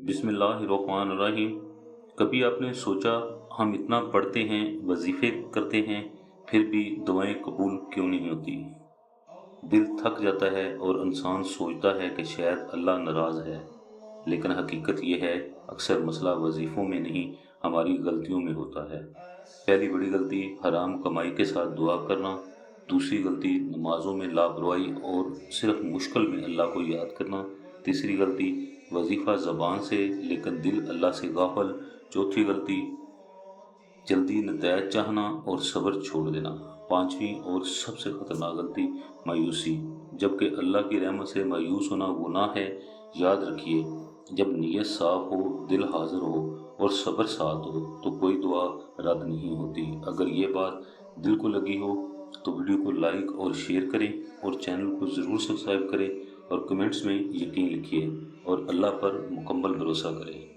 बिस्मिल्लाहिर्रहमानिर्रहीम। कभी आपने सोचा हम इतना पढ़ते हैं, वजीफ़े करते हैं, फिर भी दुआएं कबूल क्यों नहीं होती? दिल थक जाता है और इंसान सोचता है कि शायद अल्लाह नाराज़ है। लेकिन हकीकत यह है, अक्सर मसला वजीफ़ों में नहीं, हमारी गलतियों में होता है। पहली बड़ी गलती हराम कमाई के साथ दुआ करना। दूसरी गलती नमाजों में लापरवाही और सिर्फ मुश्किल में अल्लाह को याद करना। तीसरी गलती वजीफ़ा ज़बान से लेकिन दिल अल्लाह से गाफिल। चौथी गलती जल्दी नतैज चाहना और सब्र छोड़ देना। पांचवी और सबसे खतरनाक गलती मायूसी, जबकि अल्लाह की रहमत से मायूस होना गुनाह है। याद रखिए, जब नीयत साफ हो, दिल हाजिर हो और सब्र साथ हो तो कोई दुआ रद्द नहीं होती। अगर ये बात दिल को लगी हो तो वीडियो को लाइक और शेयर करें और चैनल को ज़रूर सब्सक्राइब करें और कमेंट्स में यकीन लिखिए और अल्लाह पर मुकम्मल भरोसा करें।